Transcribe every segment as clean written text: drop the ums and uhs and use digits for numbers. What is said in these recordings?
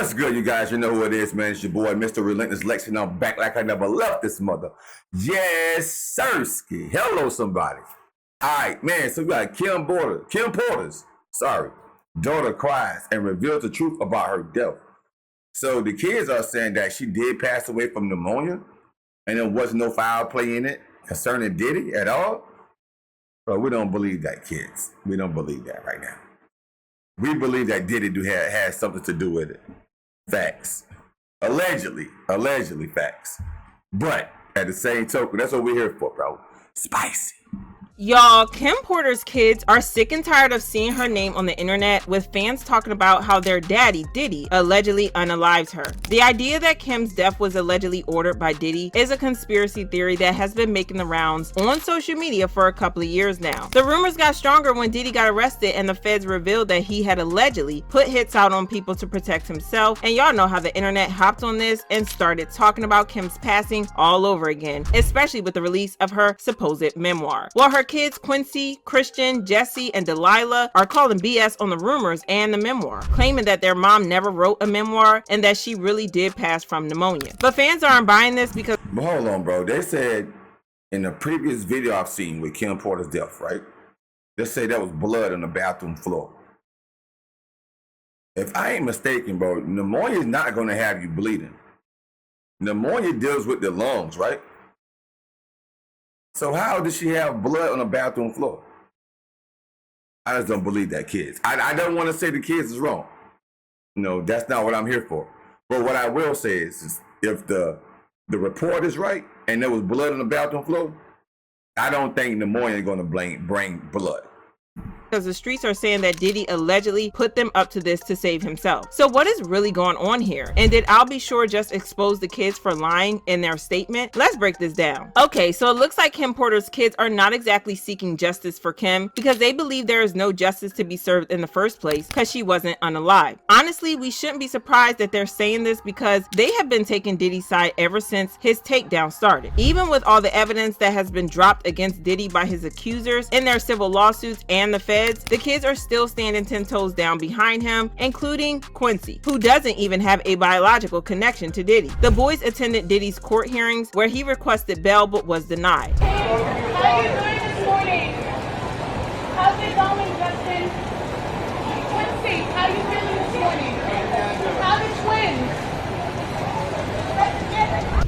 What's good, you guys? You know who it is, man. It's your boy, Mr. Relentless Lex, and I'm back like I never left this mother. Yes, sirski. Hello, somebody. All right, man. So we got Kim Porter's daughter cries and reveals the truth about her death. So the kids are saying that she did pass away from pneumonia, and there wasn't no foul play in it concerning Diddy at all. But we don't believe that, kids. We don't believe that right now. We believe that Diddy had something to do with it. Facts. Allegedly facts. But at the same token, that's what we're here for, bro. Spicy. Y'all, Kim Porter's kids are sick and tired of seeing her name on the internet, with fans talking about how their daddy, Diddy, allegedly unalived her. The idea that Kim's death was allegedly ordered by Diddy is a conspiracy theory that has been making the rounds on social media for a couple of years now. The rumors got stronger when Diddy got arrested and the feds revealed that he had allegedly put hits out on people to protect himself, and y'all know how the internet hopped on this and started talking about Kim's passing all over again, especially with the release of her supposed memoir. While her kids Quincy, Christian, Jesse, and Delilah are calling BS on the rumors and the memoir, claiming that their mom never wrote a memoir and that she really did pass from pneumonia. But fans aren't buying this because... But hold on, bro. They said in the previous video I've seen with Kim Porter's death, right? They say there was blood on the bathroom floor. If I ain't mistaken, bro, pneumonia is not going to have you bleeding. Pneumonia deals with the lungs, right? So how does she have blood on the bathroom floor? I just don't believe that, kids. I don't want to say the kids is wrong. No, that's not what I'm here for. But what I will say is if the report is right and there was blood on the bathroom floor, I don't think pneumonia is going to bring blood. Because the streets are saying that Diddy allegedly put them up to this to save himself. So what is really going on here? And did I'll Be Sure just expose the kids for lying in their statement? Let's break this down. Okay, so it looks like Kim Porter's kids are not exactly seeking justice for Kim because they believe there is no justice to be served in the first place because she wasn't unalive. Honestly, we shouldn't be surprised that they're saying this because they have been taking Diddy's side ever since his takedown started. Even with all the evidence that has been dropped against Diddy by his accusers in their civil lawsuits and the feds, the kids are still standing 10 toes down behind him, including Quincy, who doesn't even have a biological connection to Diddy. The boys attended Diddy's court hearings where he requested bail but was denied. How are you doing this morning? How's it going, Justin? Quincy, how are you feeling this morning? How the twins?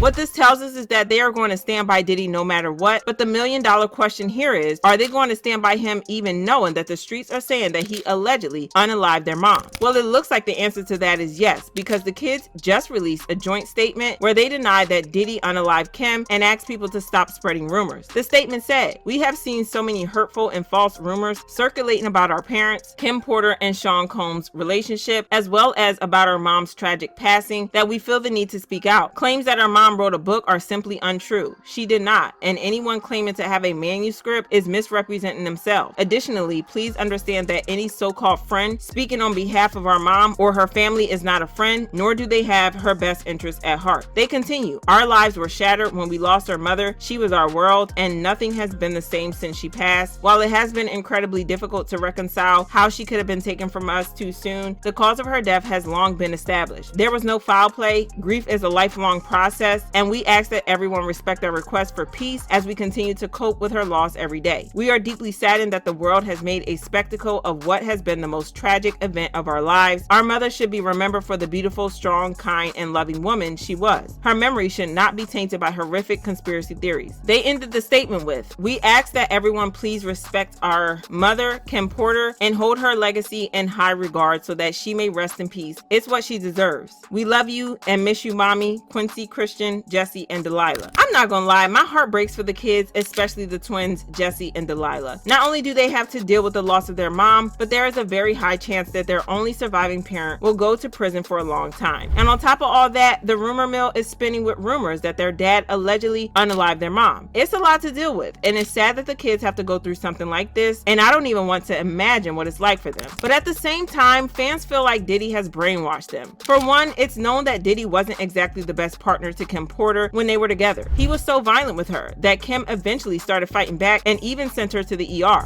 What this tells us is that they are going to stand by Diddy no matter what, but the million-dollar question here is, are they going to stand by him even knowing that the streets are saying that he allegedly unalived their mom? Well, it looks like the answer to that is yes, because the kids just released a joint statement where they denied that Diddy unalived Kim and asked people to stop spreading rumors. The statement said, "We have seen so many hurtful and false rumors circulating about our parents, Kim Porter and Sean Combs' relationship, as well as about our mom's tragic passing, that we feel the need to speak out. Claims that our mom wrote a book are simply untrue. She did not, and anyone claiming to have a manuscript is misrepresenting themselves. Additionally, please understand that any so-called friend speaking on behalf of our mom or her family is not a friend, nor do they have her best interests at heart." They continue, "Our lives were shattered when we lost our mother. She was our world, and nothing has been the same since she passed. While it has been incredibly difficult to reconcile how she could have been taken from us too soon, the cause of her death has long been established. There was no foul play. Grief is a lifelong process, and we ask that everyone respect our request for peace as we continue to cope with her loss every day. We are deeply saddened that the world has made a spectacle of what has been the most tragic event of our lives. Our mother should be remembered for the beautiful, strong, kind, and loving woman she was. Her memory should not be tainted by horrific conspiracy theories." They ended the statement with, "We ask that everyone please respect our mother, Kim Porter, and hold her legacy in high regard so that she may rest in peace. It's what she deserves. We love you and miss you, Mommy, Quincy, Christian, Jesse, and Delilah." I'm not gonna lie, my heart breaks for the kids, especially the twins, Jesse and Delilah. Not only do they have to deal with the loss of their mom, but there is a very high chance that their only surviving parent will go to prison for a long time. And on top of all that, the rumor mill is spinning with rumors that their dad allegedly unalived their mom. It's a lot to deal with, and it's sad that the kids have to go through something like this, and I don't even want to imagine what it's like for them. But at the same time, fans feel like Diddy has brainwashed them. For one, it's known that Diddy wasn't exactly the best partner to Kim Porter when they were together. He was so violent with her that Kim eventually started fighting back and even sent her to the ER.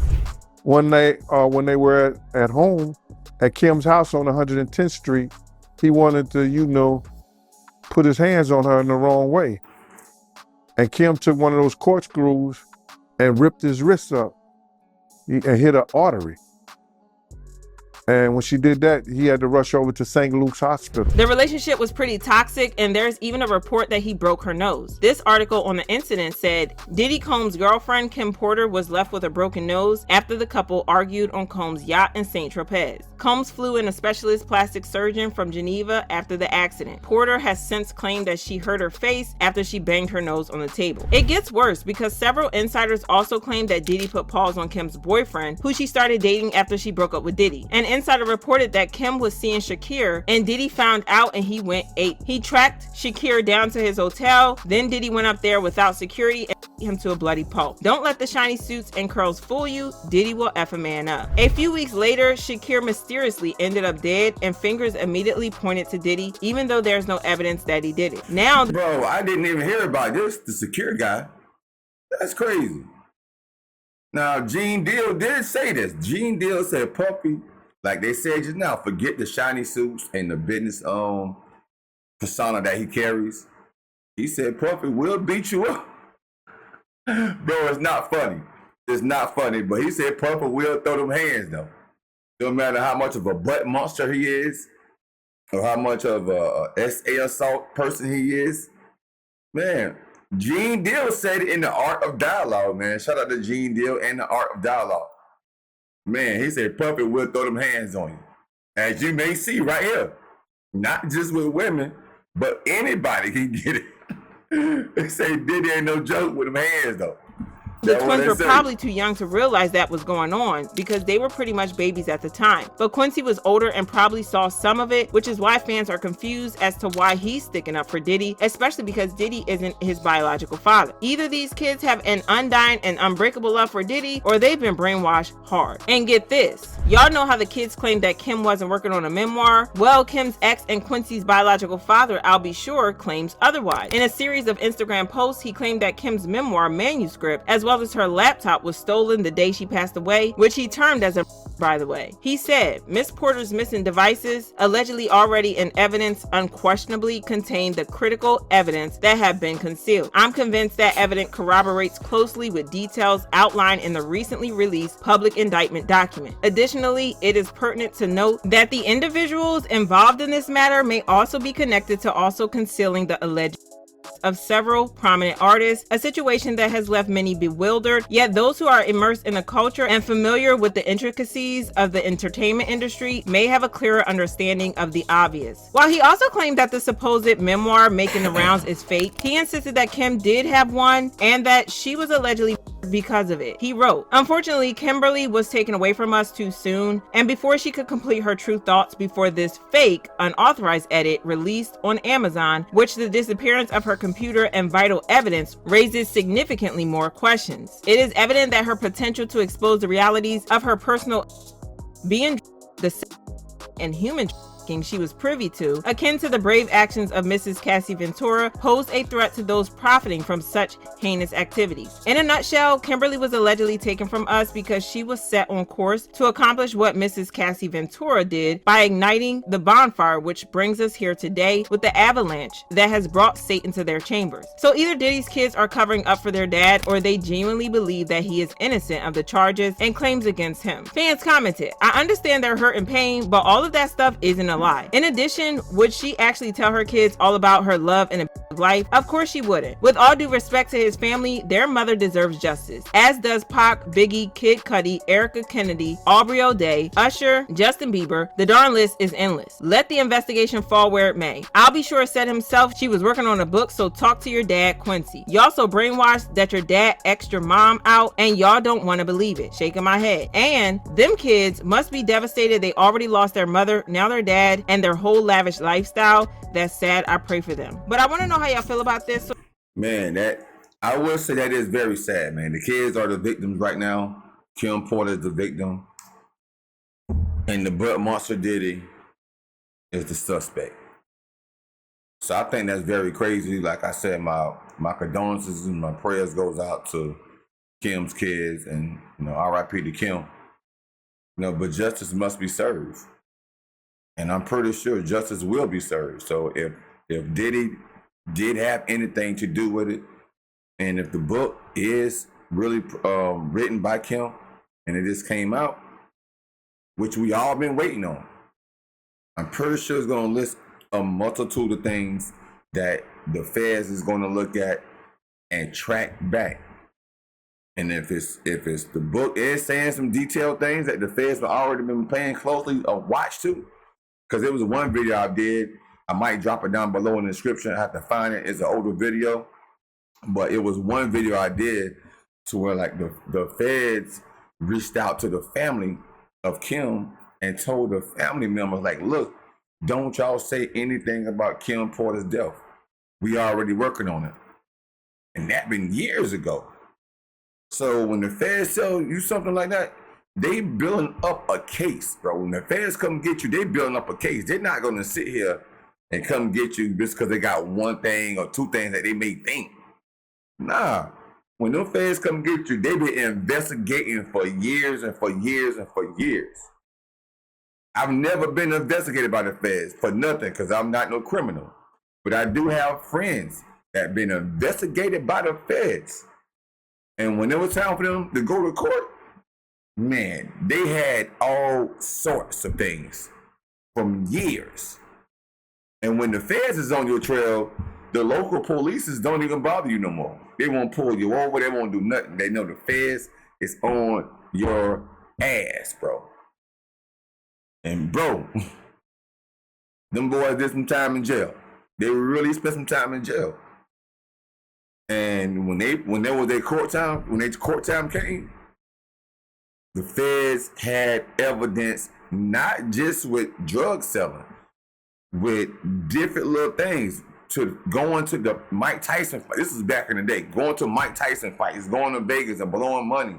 One night when they were at home at Kim's house on 110th Street, he wanted to, put his hands on her in the wrong way. And Kim took one of those corkscrews and ripped his wrist up and hit an artery. And when she did that, he had to rush over to St. Luke's Hospital. The relationship was pretty toxic, and there's even a report that he broke her nose. This article on the incident said, Diddy Combs' girlfriend, Kim Porter, was left with a broken nose after the couple argued on Combs' yacht in St. Tropez. Combs flew in a specialist plastic surgeon from Geneva after the accident. Porter has since claimed that she hurt her face after she banged her nose on the table. It gets worse because several insiders also claim that Diddy put pause on Kim's boyfriend, who she started dating after she broke up with Diddy. An insider reported that Kim was seeing Shakir, and Diddy found out and he went ape. He tracked Shakir down to his hotel, then Diddy went up there without security and beat him to a bloody pulp. Don't let the shiny suits and curls fool you. Diddy will F a man up. A few weeks later, Shakir mysteriously ended up dead, and fingers immediately pointed to Diddy, even though there's no evidence that he did it. Now, Bro, I didn't even hear about this. The secure guy. That's crazy. Now, Gene Deal did say this. Gene Deal said, Puppy, like they said just now, forget the shiny suits and the business persona that he carries. He said, Puppy will beat you up. Bro, it's not funny. It's not funny, but he said Puppy will throw them hands though. No matter how much of a butt monster he is, or how much of a SA assault person he is. Man, Gene Deal said it in The Art of Dialogue, man. Shout out to Gene Deal and The Art of Dialogue. Man, he said Puppy will throw them hands on you. As you may see right here, not just with women, but anybody can get it. They say Diddy ain't no joke with them hands though. the twins were probably too young to realize that was going on because they were pretty much babies at the time. But Quincy was older and probably saw some of it, which is why fans are confused as to why he's sticking up for Diddy, especially because Diddy isn't his biological father. Either these kids have an undying and unbreakable love for Diddy, or they've been brainwashed hard. And get this, y'all know how the kids claimed that Kim wasn't working on a memoir? Well, Kim's ex and Quincy's biological father, I'll Be Sure, claims otherwise. In a series of Instagram posts, he claimed that Kim's memoir manuscript, as well as her laptop, was stolen the day she passed away, which he termed as a by the way. He said, Miss Porter's missing devices, allegedly already in evidence, unquestionably contained the critical evidence that had been concealed. I'm convinced that evidence corroborates closely with details outlined in the recently released public indictment document. Additionally, it is pertinent to note that the individuals involved in this matter may also be connected to also concealing the alleged of several prominent artists, a situation that has left many bewildered. Yet those who are immersed in the culture and familiar with the intricacies of the entertainment industry may have a clearer understanding of the obvious. While he also claimed that the supposed memoir making the rounds is fake, he insisted that Kim did have one and that she was allegedly because of it. He wrote, unfortunately, Kimberly was taken away from us too soon, and before she could complete her true thoughts before this fake, unauthorized edit released on Amazon, which the disappearance of her computer and vital evidence raises significantly more questions. It is evident that her potential to expose the realities of her personal being the and human she was privy to, akin to the brave actions of Mrs. Cassie Ventura, posed a threat to those profiting from such heinous activities. In a nutshell, Kimberly was allegedly taken from us because she was set on course to accomplish what Mrs. Cassie Ventura did by igniting the bonfire, which brings us here today with the avalanche that has brought Satan to their chambers. So either Diddy's kids are covering up for their dad, or they genuinely believe that he is innocent of the charges and claims against him. Fans commented, I understand their hurt and pain, but all of that stuff isn't a lie. In addition, would she actually tell her kids all about her love and life? Of course she wouldn't. With all due respect to his family, their mother deserves justice, as does Pac, Biggie, Kid Cudi, Erica Kennedy, Aubrey O'Day, Usher, Justin Bieber. The darn list is endless. Let the investigation fall where it may. I'll Be Sure said himself she was working on a book, so talk to your dad, Quincy. Y'all so brainwashed that your dad exed your mom out and y'all don't want to believe it. Shaking my head. And them kids must be devastated they already lost their mother, now their dad, and their whole lavish lifestyle. That's sad. I pray for them. But I want to know how y'all feel about this. Man, that I will say that is very sad, man. The kids are the victims right now. Kim Porter is the victim, and the butt monster Diddy is the suspect. So I think that's very crazy. Like I said, my condolences and my prayers goes out to Kim's kids, and R.I.P. to Kim. But justice must be served. And I'm pretty sure justice will be served. So if Diddy did have anything to do with it, and if the book is really written by Kim, and it just came out, which we all been waiting on, I'm pretty sure it's going to list a multitude of things that the feds is going to look at and track back. And if it's the book is saying some detailed things that the feds have already been paying closely a watch to, because there was one video I did, I might drop it down below in the description. I have to find it. It's an older video, but it was one video I did to where like the feds reached out to the family of Kim and told the family members, like, look, don't y'all say anything about Kim Porter's death. We already working on it. And that been years ago. So when the feds tell you something like that, they building up a case, bro. When the feds come get you, they building up a case. They're not going to sit here and come get you just because they got one thing or two things that they may think. Nah. When those feds come get you, they been investigating for years and for years and for years. I've never been investigated by the feds for nothing because I'm not no criminal. But I do have friends that been investigated by the feds. And when it was time for them to go to court, man, they had all sorts of things from years. And when the feds is on your trail, the local police don't even bother you no more. They won't pull you over. They won't do nothing. They know the feds is on your ass, bro. And bro, them boys did some time in jail. They really spent some time in jail. And when there was their court time, when their court time came, the feds had evidence, not just with drug selling, with different little things, to going to the Mike Tyson fight. This is back in the day. Going to Mike Tyson fights, going to Vegas and blowing money.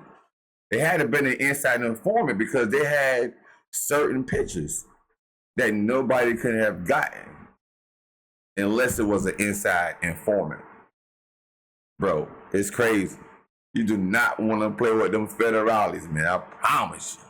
They had to been an inside informant because they had certain pictures that nobody could have gotten unless it was an inside informant. Bro, it's crazy. You do not want to play with them federales, man. I promise you.